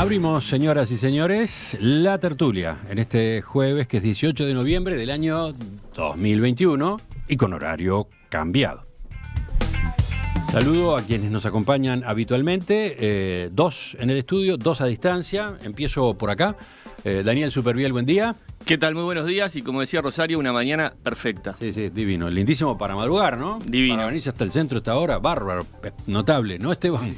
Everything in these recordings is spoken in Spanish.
Abrimos, señoras y señores, la tertulia en este jueves que es 18 de noviembre del año 2021 y con horario cambiado. Saludo a quienes nos acompañan habitualmente, dos en el estudio, dos a distancia. Empiezo por acá. Daniel Superviel, buen día. ¿Qué tal? Muy buenos días y como decía Rosario, una mañana perfecta. Sí, divino. Lindísimo para madrugar, ¿no? Divino. Para venirse hasta el centro esta hora, bárbaro, notable, ¿no, Esteban?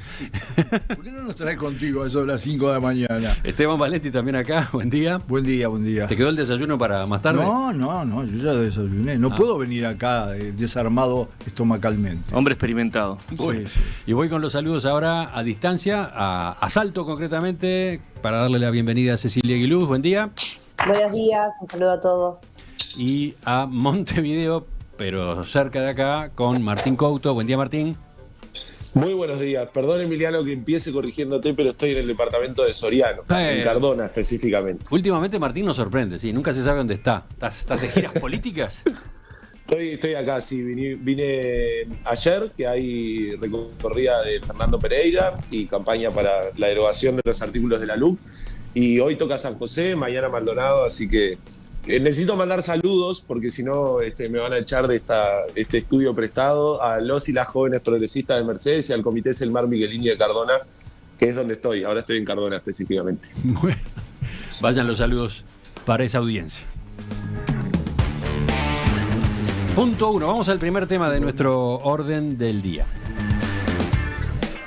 ¿Por qué no nos traes contigo a eso de las 5 de la mañana? Esteban Valenti también acá, buen día. Buen día, buen día. ¿Te quedó el desayuno para más tarde? No, yo ya desayuné. No puedo venir acá desarmado estomacalmente. Hombre experimentado. Sí. Y voy con los saludos ahora a distancia, a Salto concretamente, para darle la bienvenida a Cecilia Aguiluz, buen día. Buenos días, un saludo a todos. Y a Montevideo, pero cerca de acá, con Martín Couto. Buen día, Martín. Muy buenos días. Perdón, Emiliano, que empiece corrigiéndote, pero estoy en el departamento de Soriano, en Cardona específicamente. Últimamente Martín nos sorprende, sí, nunca se sabe dónde está. ¿Estás de giras políticas? Estoy acá, sí. Vine ayer, que hay recorrida de Fernando Pereira y campaña para la derogación de los artículos de la LUC. Y hoy toca San José, mañana Maldonado, así que necesito mandar saludos porque si no me van a echar de este estudio prestado a los y las jóvenes progresistas de Mercedes y al Comité Selmar Miguelini de Cardona, que es donde estoy. Ahora estoy en Cardona específicamente. Bueno, vayan los saludos para esa audiencia. Punto 1, vamos al primer tema de nuestro orden del día.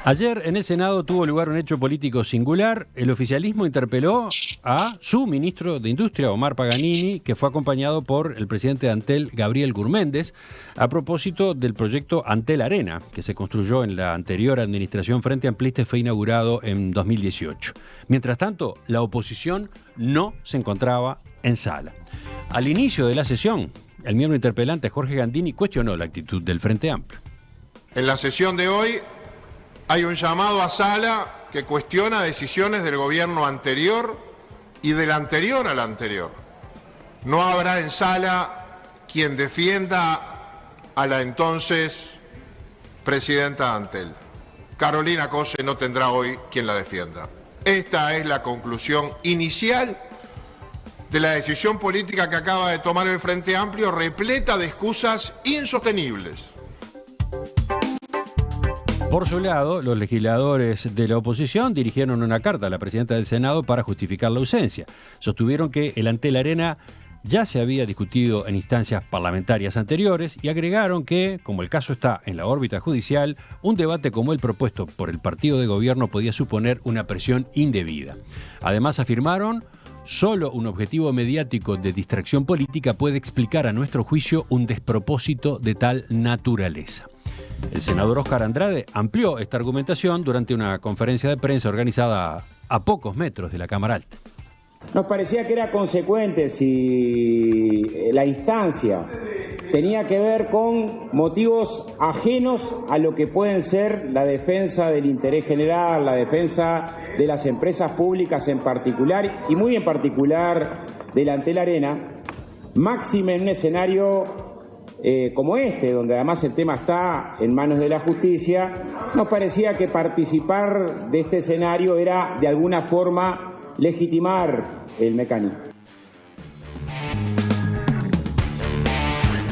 Ayer en el Senado tuvo lugar un hecho político singular. El oficialismo interpeló a su ministro de Industria, Omar Paganini, que fue acompañado por el presidente de Antel, Gabriel Gurméndez, a propósito del proyecto Antel Arena, que se construyó en la anterior administración Frente Amplista y fue inaugurado en 2018. Mientras tanto, la oposición no se encontraba en sala. Al inicio de la sesión, el miembro interpelante, Jorge Gandini, cuestionó la actitud del Frente Amplio. En la sesión de hoy hay un llamado a sala que cuestiona decisiones del gobierno anterior y del anterior al anterior. No habrá en sala quien defienda a la entonces presidenta Antel. Carolina Cose no tendrá hoy quien la defienda. Esta es la conclusión inicial de la decisión política que acaba de tomar el Frente Amplio, repleta de excusas insostenibles. Por su lado, los legisladores de la oposición dirigieron una carta a la presidenta del Senado para justificar la ausencia. Sostuvieron que el Antel Arena ya se había discutido en instancias parlamentarias anteriores y agregaron que, como el caso está en la órbita judicial, un debate como el propuesto por el partido de gobierno podía suponer una presión indebida. Además, afirmaron, solo un objetivo mediático de distracción política puede explicar a nuestro juicio un despropósito de tal naturaleza. El senador Óscar Andrade amplió esta argumentación durante una conferencia de prensa organizada a pocos metros de la Cámara Alta. Nos parecía que era consecuente si la instancia tenía que ver con motivos ajenos a lo que pueden ser la defensa del interés general, la defensa de las empresas públicas en particular y muy en particular del Antel Arena, máxime en un escenario como este, donde además el tema está en manos de la justicia. Nos parecía que participar de este escenario era de alguna forma legitimar el mecanismo.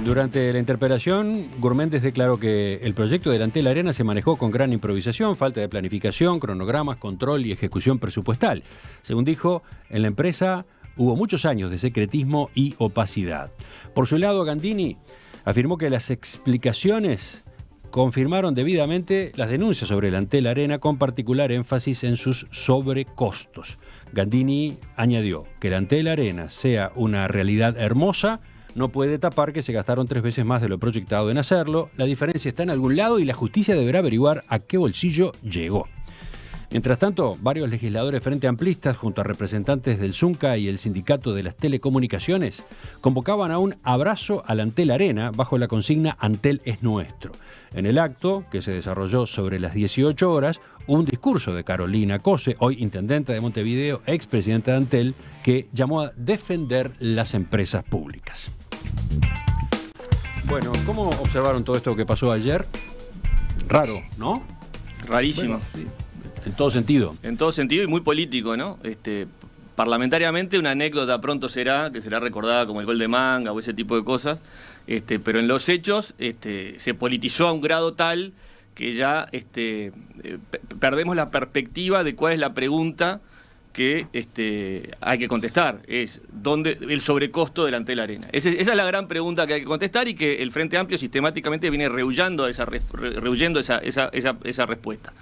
Durante la interpelación, Gurméndez declaró que el proyecto del Antel Arena se manejó con gran improvisación, falta de planificación, cronogramas, control y ejecución presupuestal. Según dijo, en la empresa hubo muchos años de secretismo y opacidad. Por su lado, Gandini afirmó que las explicaciones confirmaron debidamente las denuncias sobre el Antel Arena, con particular énfasis en sus sobrecostos. Gandini añadió que el Antel Arena sea una realidad hermosa, no puede tapar que se gastaron 3 veces más de lo proyectado en hacerlo. La diferencia está en algún lado y la justicia deberá averiguar a qué bolsillo llegó. Mientras tanto, varios legisladores frente amplistas, junto a representantes del Zunca y el Sindicato de las Telecomunicaciones, convocaban a un abrazo al Antel Arena bajo la consigna Antel es nuestro. En el acto, que se desarrolló sobre las 18 horas, hubo un discurso de Carolina Cose, hoy intendenta de Montevideo, expresidenta de Antel, que llamó a defender las empresas públicas. Bueno, ¿cómo observaron todo esto que pasó ayer? Raro, ¿no? Rarísimo. Bueno, sí. en todo sentido. En todo sentido y muy político, ¿no? Parlamentariamente una anécdota pronto será, que será recordada como el gol de Manga o ese tipo de cosas, pero en los hechos se politizó a un grado tal que ya perdemos la perspectiva de cuál es la pregunta que hay que contestar, es ¿dónde el sobrecosto delante de la arena? Esa es la gran pregunta que hay que contestar y que el Frente Amplio sistemáticamente viene rehuyendo esa respuesta.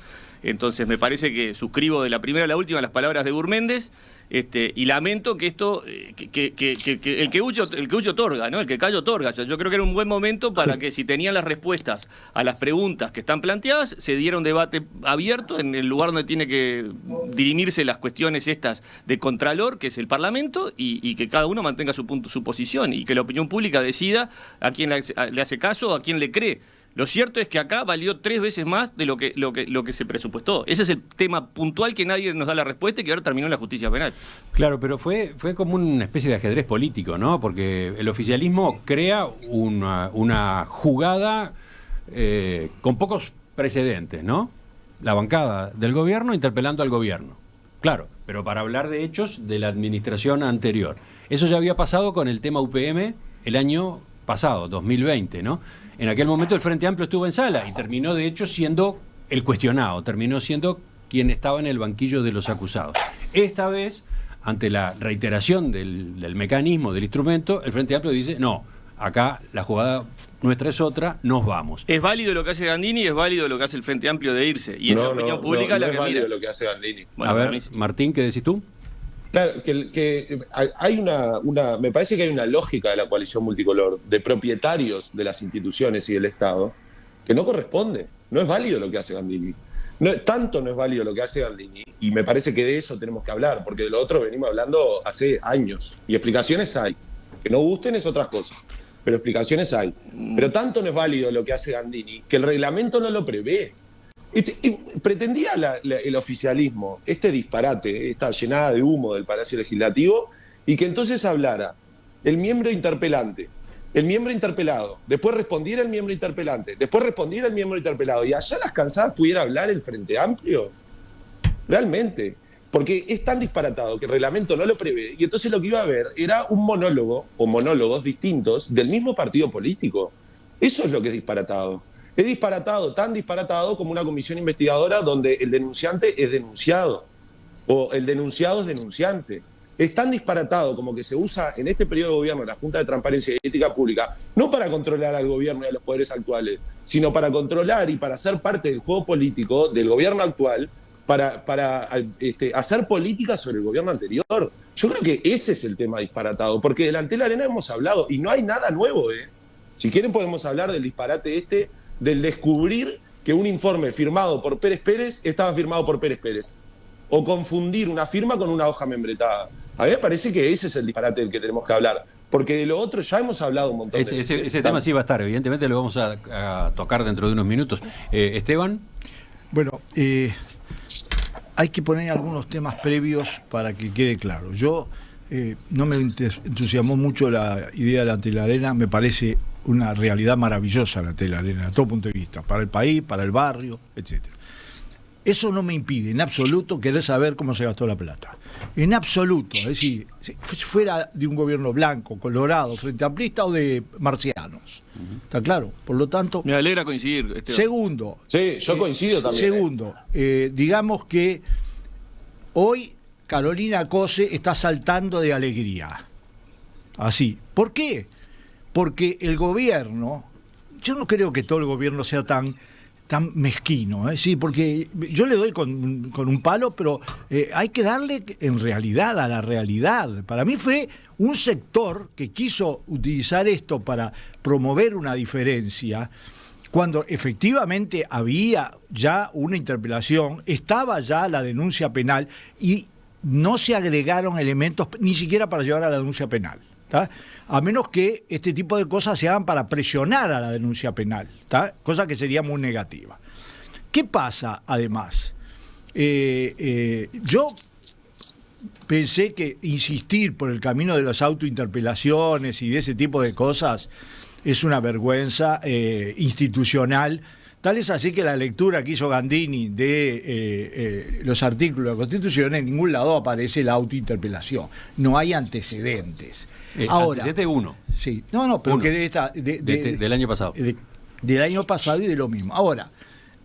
Entonces me parece que suscribo de la primera a la última las palabras de Gurméndez, y lamento que esto, que el que huye otorga, ¿no? El que calla otorga. O sea, yo creo que era un buen momento para que si tenían las respuestas a las preguntas que están planteadas, se diera un debate abierto en el lugar donde tiene que dirimirse las cuestiones estas de Contralor, que es el Parlamento, y que cada uno mantenga su posición, y que la opinión pública decida a quién le hace caso o a quién le cree. Lo cierto es que acá valió 3 veces más de lo que se presupuestó. Ese es el tema puntual que nadie nos da la respuesta y que ahora terminó en la justicia penal. Claro, pero fue como una especie de ajedrez político, ¿no? Porque el oficialismo crea una jugada con pocos precedentes, ¿no? La bancada del gobierno interpelando al gobierno. Claro, pero para hablar de hechos de la administración anterior. Eso ya había pasado con el tema UPM el año pasado, 2020, ¿no? En aquel momento el Frente Amplio estuvo en sala y terminó de hecho siendo el cuestionado, terminó siendo quien estaba en el banquillo de los acusados. Esta vez, ante la reiteración del mecanismo, del instrumento, el Frente Amplio dice, no, acá la jugada nuestra es otra, nos vamos. Es válido lo que hace Gandini y es válido lo que hace el Frente Amplio de irse. Y en la opinión pública no la que es válido mira. lo que hace Gandini. Bueno, a ver, Martín, ¿qué decís tú? Claro, que hay me parece que hay una lógica de la coalición multicolor, de propietarios de las instituciones y del Estado, que no corresponde. No es válido lo que hace Gandini. Tanto no es válido lo que hace Gandini, y me parece que de eso tenemos que hablar, porque de lo otro venimos hablando hace años, y explicaciones hay. Que no gusten es otras cosas, pero explicaciones hay. Pero tanto no es válido lo que hace Gandini, que el reglamento no lo prevé. Y pretendía el oficialismo, este disparate, esta llenada de humo del Palacio Legislativo, y que entonces hablara el miembro interpelante, el miembro interpelado, después respondiera el miembro interpelante, después respondiera el miembro interpelado, y allá las cansadas pudiera hablar el Frente Amplio. Realmente. Porque es tan disparatado que el reglamento no lo prevé, y entonces lo que iba a haber era un monólogo o monólogos distintos del mismo partido político. Eso es lo que es disparatado. Es disparatado, tan disparatado como una comisión investigadora donde el denunciante es denunciado o el denunciado es denunciante. Es tan disparatado como que se usa en este periodo de gobierno la Junta de Transparencia y Ética Pública, no para controlar al gobierno y a los poderes actuales, sino para controlar y para ser parte del juego político del gobierno actual, para hacer política sobre el gobierno anterior. Yo creo que ese es el tema disparatado, porque delante de la arena hemos hablado y no hay nada nuevo. Si quieren podemos hablar del disparate del descubrir que un informe firmado por Pérez Pérez estaba firmado por Pérez Pérez. O confundir una firma con una hoja membretada. A mí me parece que ese es el disparate del que tenemos que hablar. Porque de lo otro ya hemos hablado un montón de veces. Ese tema sí va a estar, evidentemente lo vamos a tocar dentro de unos minutos. Esteban. Bueno, hay que poner algunos temas previos para que quede claro. Yo no me entusiasmó mucho la idea de la telarena, me parece una realidad maravillosa la telarena, de todo punto de vista, para el país, para el barrio, etcétera. Eso no me impide en absoluto querer saber cómo se gastó la plata. En absoluto. Es decir, si fuera de un gobierno blanco, colorado, frente amplista o de marcianos. ¿Está claro? Por lo tanto... Me alegra coincidir, Esteban. Segundo. Sí, yo coincido también. Segundo, digamos que hoy Carolina Cose está saltando de alegría. Así. ¿Por qué? Porque el gobierno... Yo no creo que todo el gobierno sea tan mezquino, sí, porque yo le doy con un palo, pero hay que darle en realidad a la realidad. Para mí fue un sector que quiso utilizar esto para promover una diferencia, cuando efectivamente había ya una interpelación, estaba ya la denuncia penal y no se agregaron elementos ni siquiera para llevar a la denuncia penal. ¿Tá? A menos que este tipo de cosas se hagan para presionar a la denuncia penal, ¿tá? Cosa que sería muy negativa. ¿Qué pasa además? Yo pensé que insistir por el camino de las autointerpelaciones y de ese tipo de cosas es una vergüenza institucional, Tal es así que la lectura que hizo Gandini de los artículos de la Constitución, en ningún lado aparece la autointerpelación. No hay antecedentes. Ahora, antecedente uno. Sí, no, pero Uno. que Del año pasado. Del año pasado y de lo mismo. Ahora,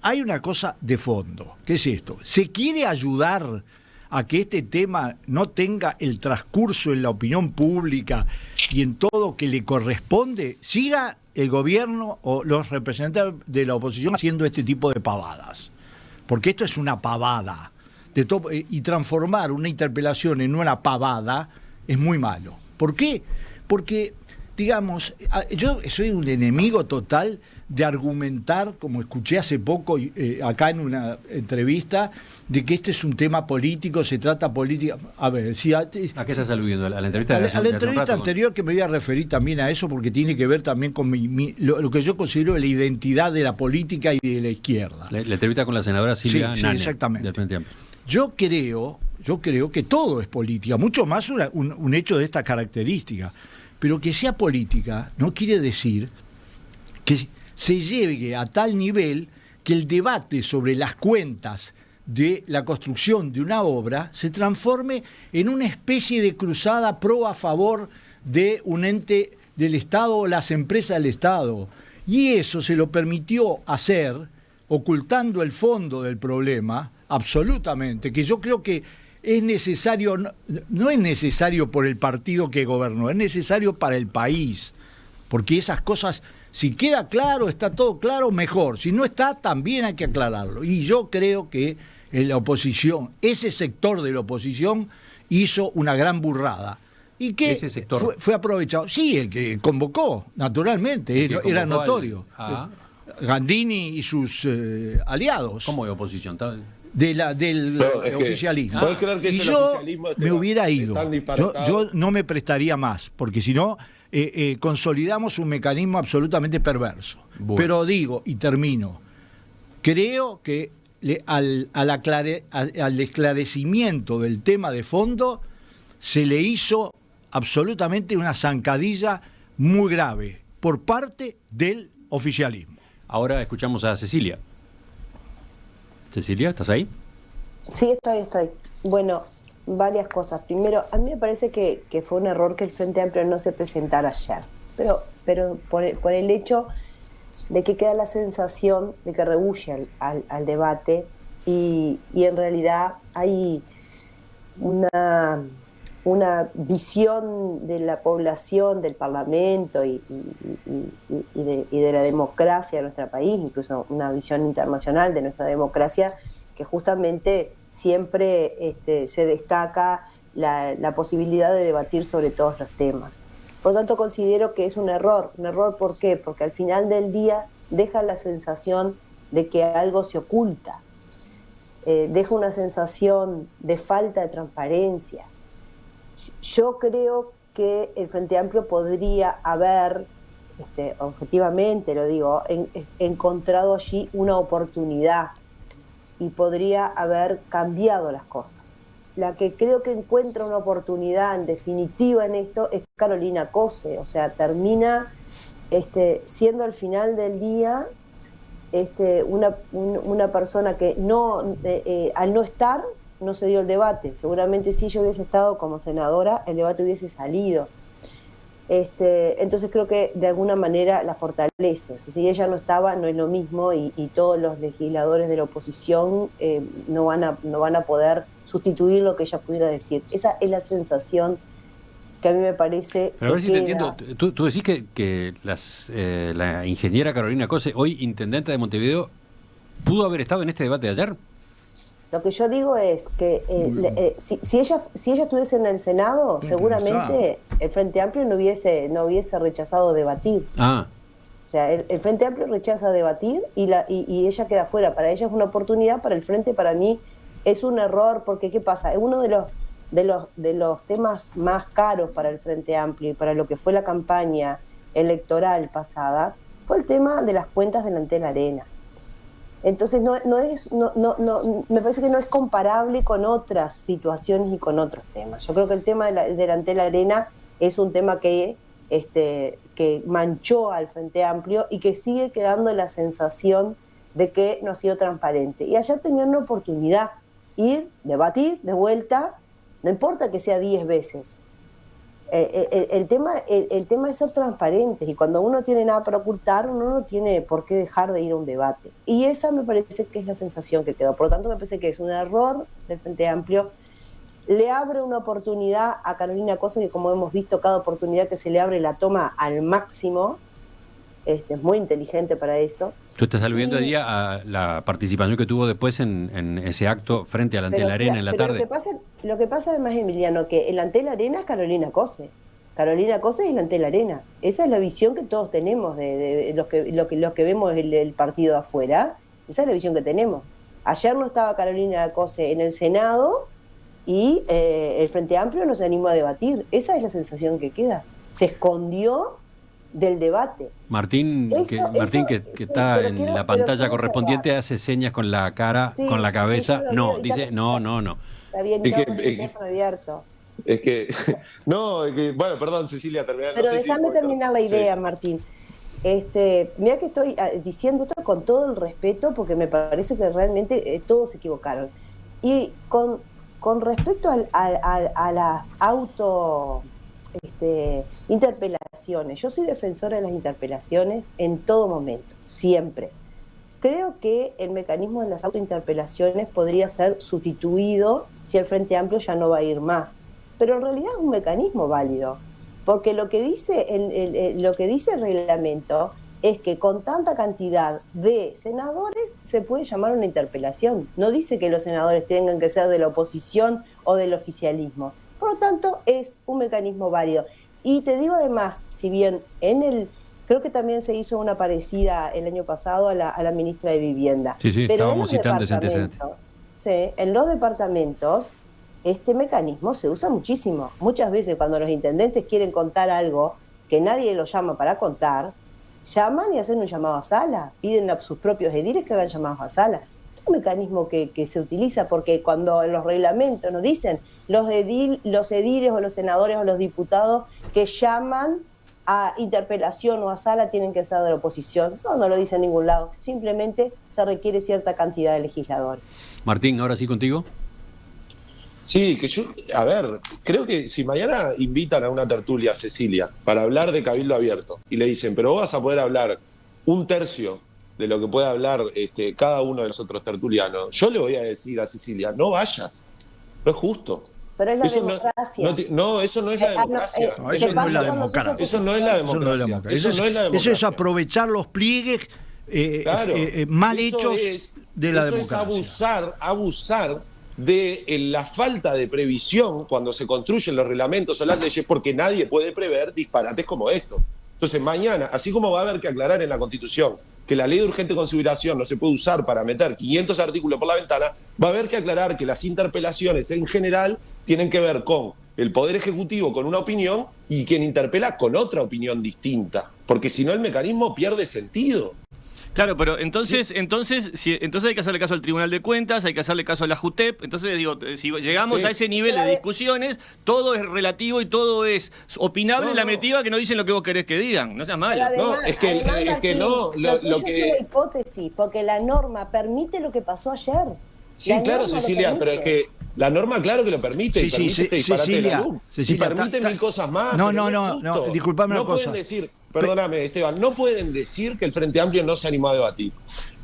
hay una cosa de fondo. ¿Qué es esto? ¿Se quiere ayudar a que este tema no tenga el transcurso en la opinión pública y en todo que le corresponde? Siga el gobierno o los representantes de la oposición haciendo este tipo de pavadas. Porque esto es una pavada. Y transformar una interpelación en una pavada es muy malo. ¿Por qué? Porque, digamos, yo soy un enemigo total de argumentar, como escuché hace poco acá en una entrevista, de que este es un tema político, se trata política. A ver, si ¿A qué estás aludiendo? ¿A la entrevista de a la entrevista anterior, que me voy a referir también a eso, porque tiene que ver también con lo que yo considero la identidad de la política y de la izquierda. La entrevista con la senadora Silvia Sí, Nane, exactamente. del Frente Amplio. Yo creo que todo es política, mucho más un hecho de esta característica. Pero que sea política no quiere decir que se llegue a tal nivel que el debate sobre las cuentas de la construcción de una obra se transforme en una especie de cruzada pro a favor de un ente del Estado o las empresas del Estado. Y eso se lo permitió hacer ocultando el fondo del problema, absolutamente, que yo creo que es necesario, no es necesario por el partido que gobernó, es necesario para el país, porque esas cosas, si queda claro, está todo claro, mejor, si no está, también hay que aclararlo. Y yo creo que la oposición, ese sector de la oposición hizo una gran burrada. Y que ese sector fue aprovechado. Sí, el que convocó, naturalmente, era notorio. Gandini y sus aliados. ¿Cómo de oposición? Del No, oficialismo. ¿Podés creer que Y es el yo oficialismo me hubiera ido. tan disparatado? Yo no me prestaría más, porque si no, consolidamos un mecanismo absolutamente perverso. Bueno. Pero digo, y termino, creo que al esclarecimiento del tema de fondo se le hizo absolutamente una zancadilla muy grave por parte del oficialismo. Ahora escuchamos a Cecilia. Cecilia, ¿estás ahí? Sí, estoy. Bueno, varias cosas. Primero, a mí me parece que fue un error que el Frente Amplio no se presentara ayer. Pero por el hecho de que queda la sensación de que rehúye al debate y en realidad hay una visión de la población, del Parlamento y de la democracia de nuestro país, incluso una visión internacional de nuestra democracia, que justamente siempre se destaca la posibilidad de debatir sobre todos los temas. Por lo tanto, considero que es un error. ¿Un error por qué? Porque al final del día deja la sensación de que algo se oculta, deja una sensación de falta de transparencia. Yo creo que el Frente Amplio podría haber, objetivamente lo digo, encontrado allí una oportunidad y podría haber cambiado las cosas. La que creo que encuentra una oportunidad en definitiva en esto es Carolina Cose, o sea, termina siendo al final del día una persona que al no estar no se dio el debate. Seguramente si yo hubiese estado como senadora, el debate hubiese salido. Entonces creo que de alguna manera la fortalece. O sea, si ella no estaba, no es lo mismo y todos los legisladores de la oposición no van a poder sustituir lo que ella pudiera decir. Esa es la sensación que a mí me parece. Pero a ver si te entiendo. Tú decís que la ingeniera Carolina Cose, hoy intendente de Montevideo, ¿pudo haber estado en este debate de ayer? Lo que yo digo es que si ella estuviese en el Senado, seguramente el Frente Amplio no hubiese rechazado debatir. O sea, el Frente Amplio rechaza debatir y ella queda fuera. Para ella es una oportunidad, para el Frente, para mí, es un error, porque ¿qué pasa? Es uno de los temas más caros para el Frente Amplio y para lo que fue la campaña electoral pasada, fue el tema de las cuentas del Antel Arena. Entonces me parece que no es comparable con otras situaciones y con otros temas. Yo creo que el tema del Antel Arena es un tema que manchó al Frente Amplio y que sigue quedando la sensación de que no ha sido transparente. Y ayer tenían una oportunidad, ir, debatir de vuelta, no importa que sea 10 veces. El tema es ser transparentes, y cuando uno tiene nada para ocultar, uno no tiene por qué dejar de ir a un debate. Y esa me parece que es la sensación que quedó. Por lo tanto, me parece que es un error del Frente Amplio. Le abre una oportunidad a Carolina Cose, que como hemos visto, cada oportunidad que se le abre la toma al máximo. Es muy inteligente para eso. Tú estás aludiendo a la participación que tuvo después en ese acto frente al Antel Arena en la tarde. Lo que pasa además, Emiliano, que el Antel Arena es Carolina Cose. Carolina Cose es el Antel Arena. Esa es la visión que todos tenemos de los que vemos el partido de afuera. Esa es la visión que tenemos. Ayer no estaba Carolina Cose en el Senado y el Frente Amplio no se animó a debatir. Esa es la sensación que queda. Se escondió del debate. Martín, que está en la pantalla correspondiente, hace señas con la cara, con la cabeza. No, dice no. Está bien, abierto. Bueno, perdón, Cecilia, terminar. Pero déjame terminar la idea, sí. Martín. Mira que estoy diciendo esto con todo el respeto, porque me parece que realmente todos se equivocaron. Y con respecto a las interpelaciones. Yo soy defensora de las interpelaciones en todo momento, siempre. Creo que el mecanismo de las autointerpelaciones podría ser sustituido si el Frente Amplio ya no va a ir más. Pero en realidad es un mecanismo válido, porque lo que dice el reglamento es que con tanta cantidad de senadores se puede llamar una interpelación. No dice que los senadores tengan que ser de la oposición o del oficialismo. Por lo tanto, es un mecanismo válido. Y te digo además, si bien creo que también se hizo una parecida el año pasado a la ministra de Vivienda. Sí, pero estábamos citando ese antecedente. Sí, en los departamentos este mecanismo se usa muchísimo. Muchas veces cuando los intendentes quieren contar algo que nadie los llama para contar, llaman y hacen un llamado a sala, piden a sus propios ediles que hagan llamados a sala. Es un mecanismo que se utiliza porque cuando en los reglamentos nos dicen los ediles o los senadores o los diputados que llaman a interpelación o a sala tienen que ser de la oposición. No lo dice en ningún lado. Simplemente se requiere cierta cantidad de legisladores. Martín, ahora sí contigo. Sí, creo que si mañana invitan a una tertulia a Cecilia para hablar de Cabildo Abierto y le dicen, pero vos vas a poder hablar un tercio de lo que puede hablar cada uno de los otros tertulianos, yo le voy a decir a Cecilia, no vayas, no es justo. Pero es la democracia. Eso no es la democracia. Eso no es la democracia. Eso no es la democracia. Eso es aprovechar los pliegues mal hechos de la democracia. Eso es abusar de la falta de previsión cuando se construyen los reglamentos o las leyes, porque nadie puede prever disparates como esto. Entonces mañana, así como va a haber que aclarar en la Constitución que la ley de urgente consideración no se puede usar para meter 500 artículos por la ventana, va a haber que aclarar que las interpelaciones en general tienen que ver con el Poder Ejecutivo con una opinión y quien interpela con otra opinión distinta, porque si no el mecanismo pierde sentido. Claro, pero entonces hay que hacerle caso al Tribunal de Cuentas, hay que hacerle caso a la JUTEP. Entonces, digo, si llegamos a ese nivel de discusiones, todo es relativo y todo es opinable en la medida que no dicen lo que vos querés que digan. No seas malo. Además, no, es que no. Lo que es una hipótesis, porque la norma permite lo que pasó ayer. Sí, claro, Cecilia, pero es que la norma, claro que lo permite. Sí, Cecilia, y permite mil cosas más. No, disculpame una cosa. Pueden decir, perdóname, Esteban, no pueden decir que el Frente Amplio no se animó a debatir.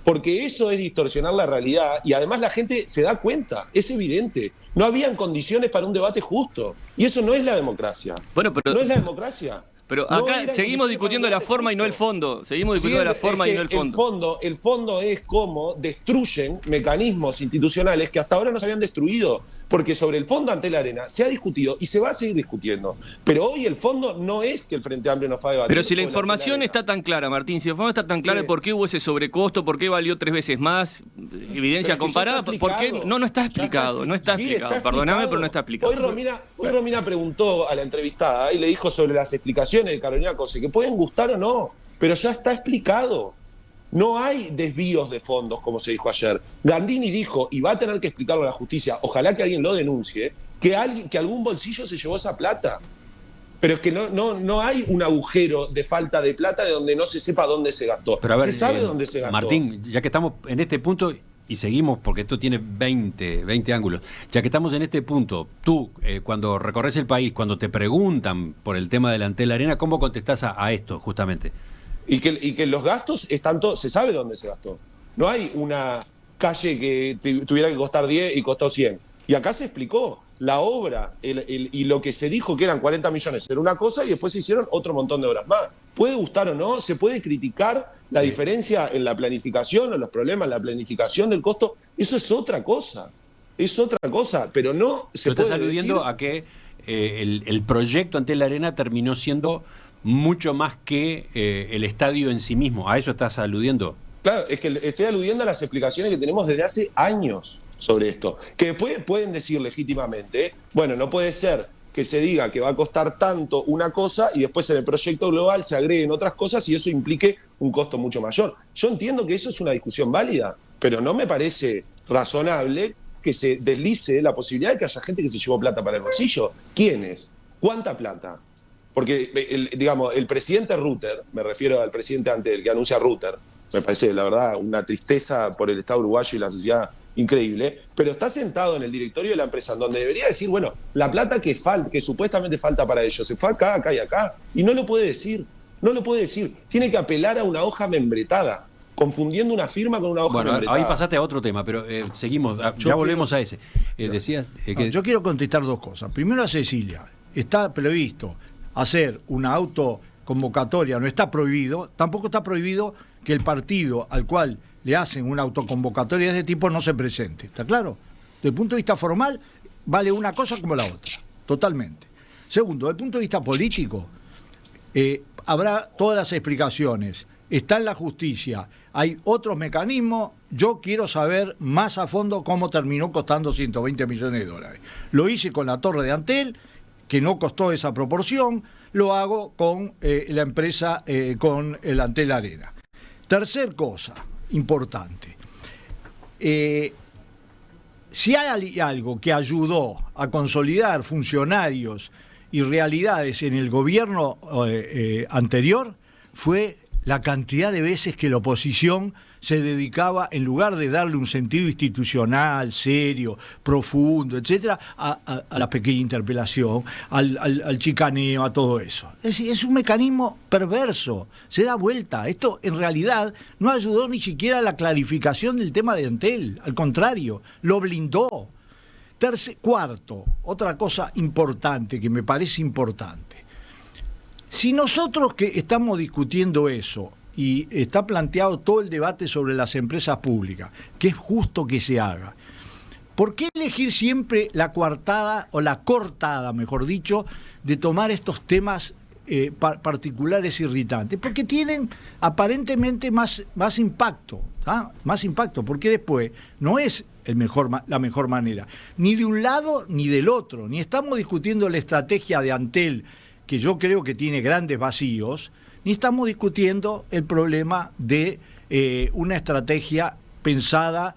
Porque eso es distorsionar la realidad y además la gente se da cuenta, es evidente. No habían condiciones para un debate justo. Y eso no es la democracia. Bueno, pero no es la democracia. Pero acá seguimos discutiendo la forma y no el fondo. Seguimos discutiendo la forma y no el fondo. El fondo es cómo destruyen mecanismos institucionales que hasta ahora no se habían destruido. Porque sobre el fondo Antel Arena se ha discutido y se va a seguir discutiendo. Pero hoy el fondo no es que el Frente Amplio no fue a debatir. Pero si la información está tan clara, Martín, si la información está tan clara, ¿por qué hubo ese sobrecosto? ¿Por qué valió 3 veces más? Evidencia comparada. ¿Por qué? No está explicado. No está explicado. Perdóname, pero no está explicado. Hoy Romina preguntó a la entrevistada y le dijo sobre las explicaciones de Carolina Cose, que pueden gustar o no, pero ya está explicado. No hay desvíos de fondos, como se dijo ayer. Gandini dijo, y va a tener que explicarlo a la justicia, ojalá que alguien lo denuncie, que algún bolsillo se llevó esa plata. Pero es que no hay un agujero de falta de plata de donde no se sepa dónde se gastó. Pero a ver, se sabe dónde se gastó. Martín, ya que estamos en este punto y seguimos, porque esto tiene 20 ángulos, ya que estamos en este punto, tú, cuando recorres el país, cuando te preguntan por el tema del Antel Arena, ¿cómo contestás a esto, justamente? Y que los gastos están todos, se sabe dónde se gastó. No hay una calle que tuviera que costar 10 y costó 100. Y acá se explicó. La obra y lo que se dijo que eran 40 millones era una cosa y después se hicieron otro montón de obras más. Puede gustar o no, se puede criticar la diferencia en la planificación o los problemas en la planificación del costo. Eso es otra cosa. Es otra cosa, pero no se puede estás aludiendo decir... a que el proyecto Antel Arena terminó siendo mucho más que el estadio en sí mismo. ¿A eso estás aludiendo? Claro, es que estoy aludiendo a las explicaciones que tenemos desde hace años sobre esto. Que después pueden decir legítimamente, bueno, no puede ser que se diga que va a costar tanto una cosa y después en el proyecto global se agreguen otras cosas y eso implique un costo mucho mayor. Yo entiendo que eso es una discusión válida, pero no me parece razonable que se deslice la posibilidad de que haya gente que se llevó plata para el bolsillo. ¿Quiénes? ¿Cuánta plata? Porque, el presidente Rutter, me refiero al presidente Antel, que anuncia Rutter, me parece, la verdad, una tristeza por el Estado uruguayo y la sociedad increíble, pero está sentado en el directorio de la empresa, en donde debería decir, bueno, la plata que supuestamente falta para ellos, se fue acá, acá y acá, y no lo puede decir, tiene que apelar a una hoja membretada, confundiendo una firma con una hoja membretada. Ahí pasaste a otro tema, pero seguimos, volvemos a ese. Decías que... Yo quiero contestar dos cosas. Primero a Cecilia, está previsto hacer una autoconvocatoria, no está prohibido, tampoco está prohibido que el partido al cual le hacen una autoconvocatoria de ese tipo no se presente, ¿está claro? Desde el punto de vista formal, vale una cosa como la otra, totalmente. Segundo, desde el punto de vista político, habrá todas las explicaciones, está en la justicia, hay otros mecanismos, yo quiero saber más a fondo cómo terminó costando 120 millones de dólares. Lo hice con la torre de Antel, que no costó esa proporción, lo hago con la empresa, con el Antel Arena. Tercer cosa importante, si hay algo que ayudó a consolidar funcionarios y realidades en el gobierno anterior, fue la cantidad de veces que la oposición se dedicaba, en lugar de darle un sentido institucional, serio, profundo, etcétera, a la pequeña interpelación, al chicaneo, a todo eso. Es decir, es un mecanismo perverso, se da vuelta. Esto, en realidad, no ayudó ni siquiera a la clarificación del tema de Antel, al contrario, lo blindó. Cuarto, otra cosa importante, que me parece importante. Si nosotros que estamos discutiendo eso, y está planteado todo el debate sobre las empresas públicas, que es justo que se haga, ¿por qué elegir siempre la coartada, o la cortada, mejor dicho, de tomar estos temas particulares irritantes? Porque tienen aparentemente más impacto, ¿ah? Más impacto, porque después no es la mejor manera, ni de un lado ni del otro, ni estamos discutiendo la estrategia de Antel, que yo creo que tiene grandes vacíos, ni estamos discutiendo el problema de una estrategia pensada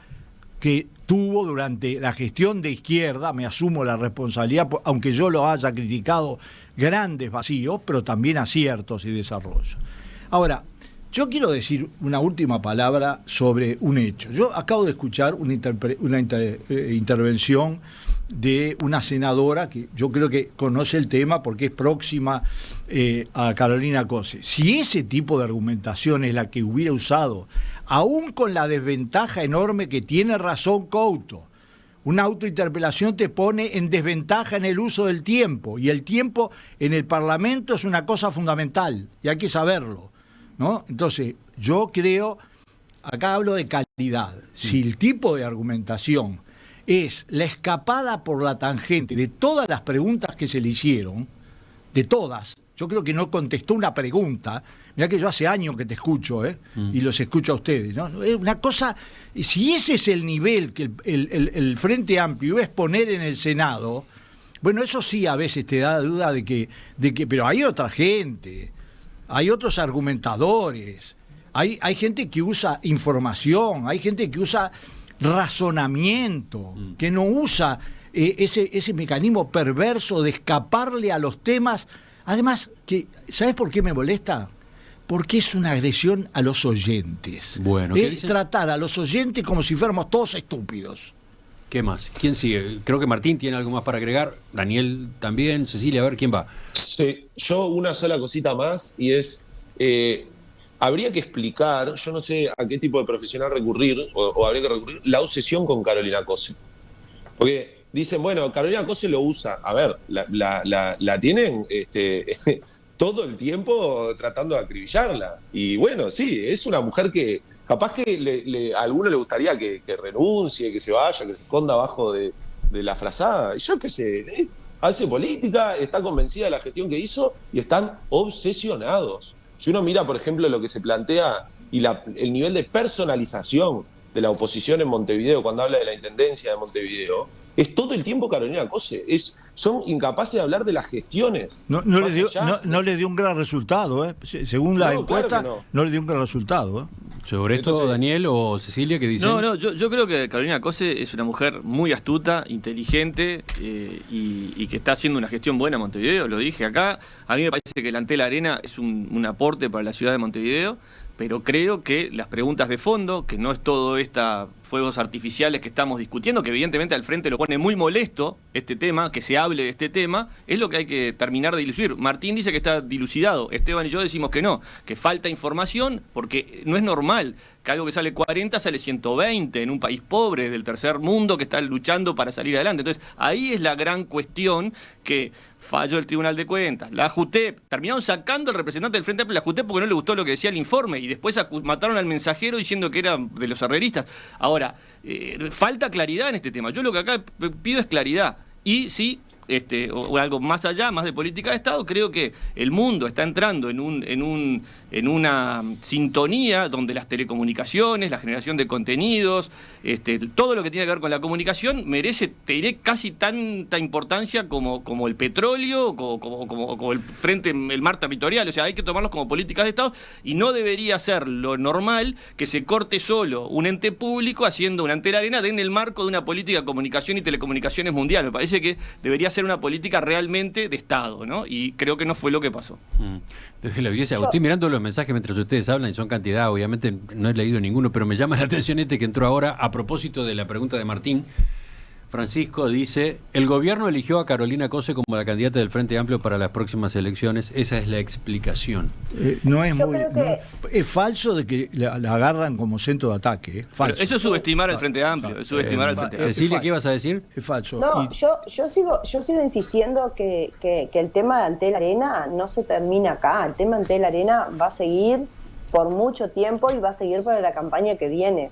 que tuvo durante la gestión de izquierda, me asumo la responsabilidad, aunque yo lo haya criticado, grandes vacíos, pero también aciertos y desarrollos. Ahora, yo quiero decir una última palabra sobre un hecho. Yo acabo de escuchar una intervención de una senadora que yo creo que conoce el tema porque es próxima a Carolina Cose. Si ese tipo de argumentación es la que hubiera usado, aún con la desventaja enorme que tiene razón Couto, una autointerpelación te pone en desventaja en el uso del tiempo, y el tiempo en el Parlamento es una cosa fundamental y hay que saberlo, ¿no? Entonces, yo creo, acá hablo de calidad, si el tipo de argumentación es la escapada por la tangente de todas las preguntas que se le hicieron, de todas, yo creo que no contestó una pregunta. Mirá que yo hace años que te escucho, y los escucho a ustedes, ¿no? Es una cosa, si ese es el nivel que el Frente Amplio iba a exponer en el Senado, bueno, eso sí a veces te da duda de que pero hay otra gente, hay otros argumentadores, hay gente que usa información, hay gente que usa razonamiento, que no usa ese mecanismo perverso de escaparle a los temas Además, ¿sabes por qué me molesta? Porque es una agresión a los oyentes. Bueno, ¿qué dicen? Tratar a los oyentes como si fuéramos todos estúpidos. ¿Qué más? ¿Quién sigue? Creo que Martín tiene algo más para agregar. Daniel también. Cecilia, a ver quién va. Sí, yo una sola cosita más y es, habría que explicar, yo no sé a qué tipo de profesional recurrir, o habría que recurrir, la obsesión con Carolina Cose. Porque dicen, bueno, Carolina Cose lo usa. A ver, la tienen todo el tiempo tratando de acribillarla. Y bueno, sí, es una mujer que capaz que a alguno le gustaría que renuncie, que se vaya, que se esconda abajo de la frazada. Yo qué sé, hace política, está convencida de la gestión que hizo y están obsesionados. Si uno mira, por ejemplo, lo que se plantea y el nivel de personalización de la oposición en Montevideo, cuando habla de la intendencia de Montevideo, es todo el tiempo Carolina Cose. Son incapaces de hablar de las gestiones. No le dio un gran resultado, ¿eh? Según la encuesta, claro no le dio un gran resultado, ¿eh? Sobre esto, Daniel o Cecilia, ¿qué dicen? No, yo creo que Carolina Cose es una mujer muy astuta, inteligente y que está haciendo una gestión buena en Montevideo, lo dije acá. A mí me parece que el Antel Arena es un aporte para la ciudad de Montevideo, pero creo que las preguntas de fondo, que no es todo esta fuegos artificiales que estamos discutiendo, que evidentemente al frente lo pone muy molesto este tema, que se hable de este tema, es lo que hay que terminar de dilucidar. Martín dice que está dilucidado, Esteban y yo decimos que no, que falta información, porque no es normal que algo que sale 40 sale 120 en un país pobre del tercer mundo que está luchando para salir adelante. Entonces ahí es la gran cuestión, que falló el Tribunal de Cuentas, la JUTEP, terminaron sacando al representante del Frente Amplio de la JUTEP porque no le gustó lo que decía el informe, y después mataron al mensajero diciendo que era de los herreristas. Ahora, falta claridad en este tema. Yo lo que acá pido es claridad. Y sí, o algo más allá, más de política de Estado, creo que el mundo está entrando en una sintonía donde las telecomunicaciones, la generación de contenidos, todo lo que tiene que ver con la comunicación merece, te diré, casi tanta importancia como el petróleo, como el mar territorial. O sea, hay que tomarlos como políticas de Estado, y no debería ser lo normal que se corte solo un ente público haciendo una Antel Arena en el marco de una política de comunicación y telecomunicaciones mundial. Me parece que debería ser una política realmente de Estado, ¿no? Y creo que no fue lo que pasó. Desde la belleza, estoy mirando los mensajes mientras ustedes hablan y son cantidad, obviamente no he leído ninguno, pero me llama la atención que entró ahora a propósito de la pregunta de Martín. Francisco dice, el gobierno eligió a Carolina Cose como la candidata del Frente Amplio para las próximas elecciones. Esa es la explicación. Es falso de que la agarran como centro de ataque. Falso. Eso es subestimar al Frente Amplio. Es subestimar al Frente Amplio. Cecilia, ¿qué ibas a decir? Es falso. No, yo sigo insistiendo que el tema de Antel Arena no se termina acá. El tema de Antel Arena va a seguir por mucho tiempo y va a seguir para la campaña que viene.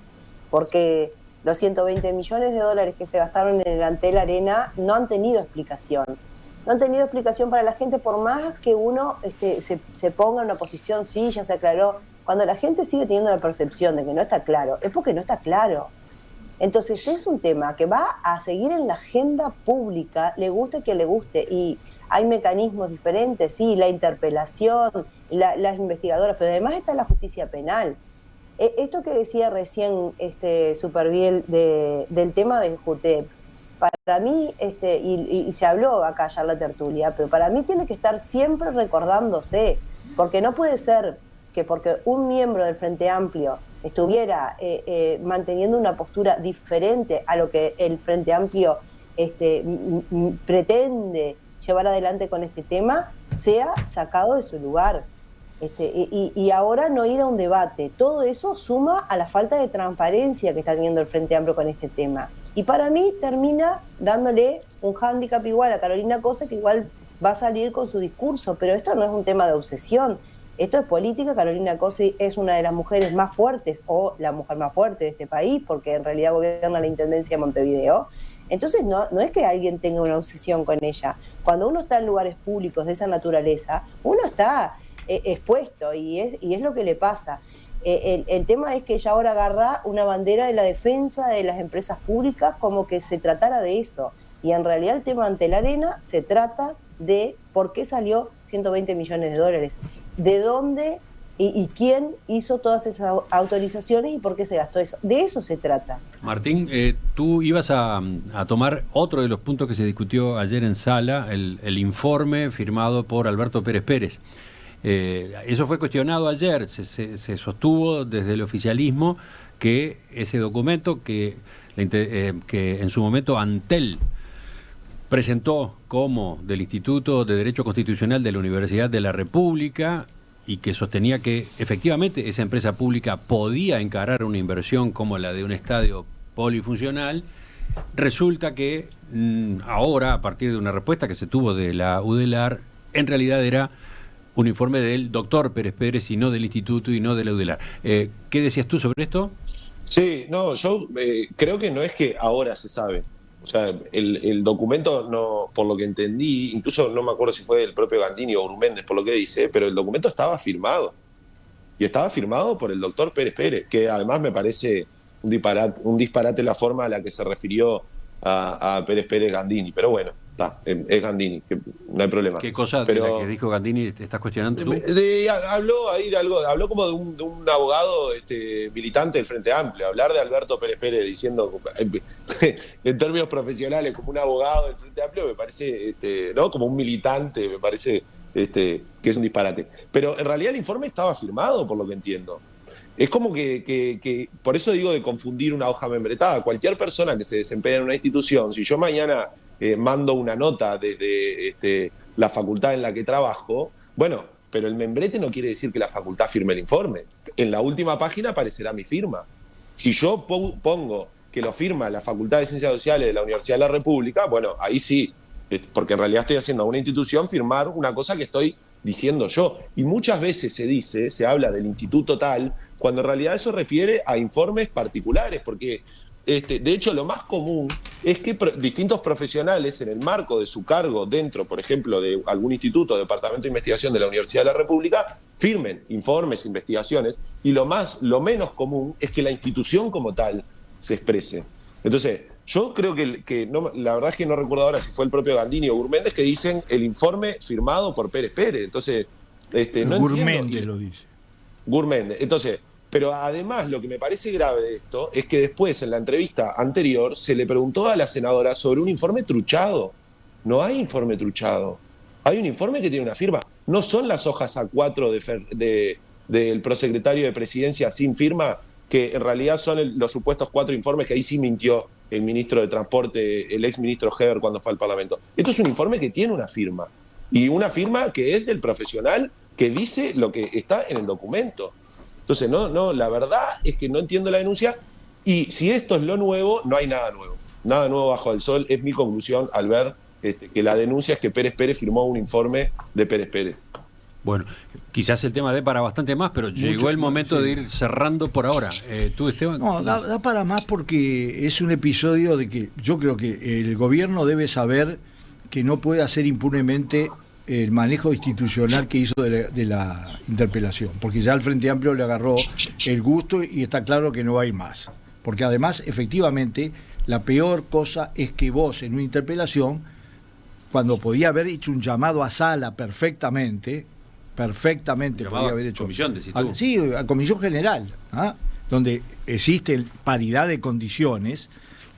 Porque los 120 millones de dólares que se gastaron en el Antel Arena no han tenido explicación. No han tenido explicación para la gente, por más que uno se ponga en una posición, sí, ya se aclaró. Cuando la gente sigue teniendo la percepción de que no está claro, es porque no está claro. Entonces es un tema que va a seguir en la agenda pública, le guste que le guste, y hay mecanismos diferentes, sí, la interpelación, las investigadoras, pero además está la justicia penal. Esto que decía recién Superviel del tema del JUTEP, para mí, y se habló acá ya en la tertulia, pero para mí tiene que estar siempre recordándose, porque no puede ser que porque un miembro del Frente Amplio estuviera manteniendo una postura diferente a lo que el Frente Amplio pretende llevar adelante con este tema, sea sacado de su lugar. Y ahora no ir a un debate. Todo eso suma a la falta de transparencia que está teniendo el Frente Amplio con este tema. Y para mí termina dándole un hándicap igual a Carolina Cose, que igual va a salir con su discurso, pero esto no es un tema de obsesión. Esto es política. Carolina Cose es una de las mujeres más fuertes, o la mujer más fuerte de este país, porque en realidad gobierna la Intendencia de Montevideo. Entonces no es que alguien tenga una obsesión con ella. Cuando uno está en lugares públicos de esa naturaleza, uno está expuesto, y es lo que le pasa. El tema es que ella ahora agarra una bandera de la defensa de las empresas públicas como que se tratara de eso, y en realidad el tema ante la arena se trata de por qué salió 120 millones de dólares, de dónde y quién hizo todas esas autorizaciones y por qué se gastó eso. De eso se trata. Martín, tú ibas a tomar otro de los puntos que se discutió ayer en sala, el informe firmado por Alberto Pérez Pérez. Eso fue cuestionado ayer, se sostuvo desde el oficialismo que ese documento que en su momento Antel presentó como del Instituto de Derecho Constitucional de la Universidad de la República y que sostenía que efectivamente esa empresa pública podía encarar una inversión como la de un estadio polifuncional, resulta que ahora, a partir de una respuesta que se tuvo de la UDELAR, en realidad era un informe del doctor Pérez Pérez y no del instituto y no de la UDELAR. ¿Qué decías tú sobre esto? Sí, no, yo creo que no es que ahora se sabe. O sea, el documento, no, por lo que entendí, incluso no me acuerdo si fue del propio Gandini o Urméndez por lo que dice, pero el documento estaba firmado. Y estaba firmado por el doctor Pérez Pérez, que además me parece un disparate la forma a la que se refirió a Pérez Pérez Gandini. Pero bueno, es Gandini, que no hay problema. ¿Qué cosa de la que dijo Gandini te estás cuestionando tú? Habló ahí de algo, habló como de un abogado militante del Frente Amplio. Hablar de Alberto Pérez Pérez diciendo, en términos profesionales, como un abogado del Frente Amplio, me parece, ¿no? Como un militante, me parece que es un disparate. Pero en realidad el informe estaba firmado, por lo que entiendo. Es como que por eso digo de confundir una hoja membretada. Cualquier persona que se desempeñe en una institución, si yo mañana mando una nota desde la facultad en la que trabajo, bueno, pero el membrete no quiere decir que la facultad firme el informe. En la última página aparecerá mi firma. Si yo pongo que lo firma la Facultad de Ciencias Sociales de la Universidad de la República, bueno, ahí sí, porque en realidad estoy haciendo a una institución firmar una cosa que estoy diciendo yo. Y muchas veces se habla del instituto tal, cuando en realidad eso refiere a informes particulares, porque de hecho lo más común es que distintos profesionales en el marco de su cargo dentro, por ejemplo, de algún instituto o departamento de investigación de la Universidad de la República, firmen informes, investigaciones, y lo menos común es que la institución como tal se exprese. Entonces, yo creo que no, la verdad es que no recuerdo ahora si fue el propio Gandini o Gurméndez que dicen el informe firmado por Pérez Pérez. Entonces, no Gurméndez lo dice. Gurméndez. Entonces, pero además lo que me parece grave de esto es que después en la entrevista anterior se le preguntó a la senadora sobre un informe truchado. No hay informe truchado. Hay un informe que tiene una firma. No son las hojas A4 del prosecretario de Presidencia sin firma, que en realidad son los supuestos 4 informes que ahí sí mintió el ministro de Transporte, el ex ministro Heber cuando fue al Parlamento. Esto es un informe que tiene una firma. Y una firma que es del profesional que dice lo que está en el documento. Entonces, no, la verdad es que no entiendo la denuncia, y si esto es lo nuevo, no hay nada nuevo. Nada nuevo bajo el sol, es mi conclusión al ver que la denuncia es que Pérez Pérez firmó un informe de Pérez Pérez. Bueno, quizás el tema dé para bastante más, pero llegó el momento de ir cerrando por ahora. ¿Tú, Esteban? No, da para más porque es un episodio de que yo creo que el gobierno debe saber que no puede hacer impunemente el manejo institucional que hizo de la interpelación, porque ya el Frente Amplio le agarró el gusto y está claro que no va a ir más. Porque además, efectivamente, la peor cosa es que vos en una interpelación, cuando podía haber hecho un llamado a sala perfectamente podía haber hecho. Comisión, decís tú. Sí, a Comisión General, donde existe paridad de condiciones,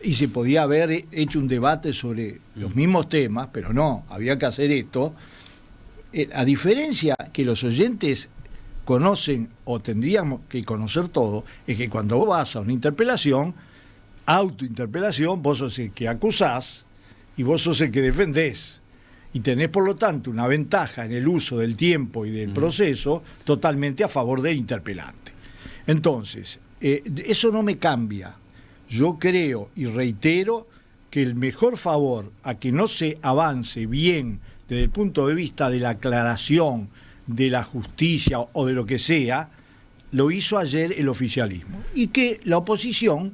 y se podía haber hecho un debate sobre los mismos temas, pero no, había que hacer esto. A diferencia que los oyentes conocen, o tendríamos que conocer todo, es que cuando vos vas a una interpelación, autointerpelación, vos sos el que acusás y vos sos el que defendés. Y tenés, por lo tanto, una ventaja en el uso del tiempo y del proceso totalmente a favor del interpelante. Entonces, eso no me cambia. Yo creo y reitero que el mejor favor a que no se avance bien desde el punto de vista de la aclaración, de la justicia o de lo que sea, lo hizo ayer el oficialismo. Y que la oposición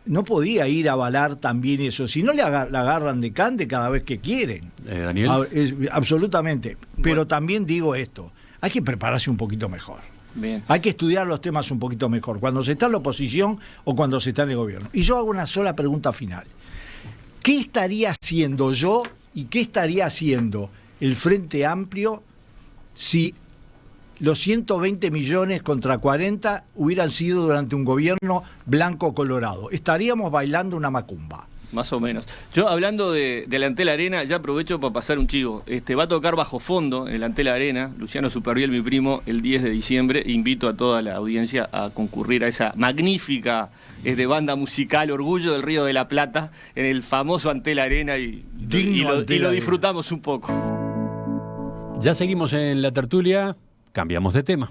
no podía ir a avalar también eso, si no la agarran de cante cada vez que quieren. Daniel. Absolutamente. Pero también digo esto, hay que prepararse un poquito mejor. Bien. Hay que estudiar los temas un poquito mejor, cuando se está en la oposición o cuando se está en el gobierno. Y yo hago una sola pregunta final. ¿Qué estaría haciendo yo y qué estaría haciendo el Frente Amplio si los 120 millones contra 40 hubieran sido durante un gobierno blanco-colorado. Estaríamos bailando una macumba. Más o menos. Yo, hablando de la Antel Arena, ya aprovecho para pasar un chivo. Va a tocar Bajo Fondo en el Antel Arena, Luciano Superviel, mi primo, el 10 de diciembre. Invito a toda la audiencia a concurrir a esa magnífica banda musical, Orgullo del Río de la Plata, en el famoso Antel Arena y lo disfrutamos un poco. Ya seguimos en la tertulia, cambiamos de tema.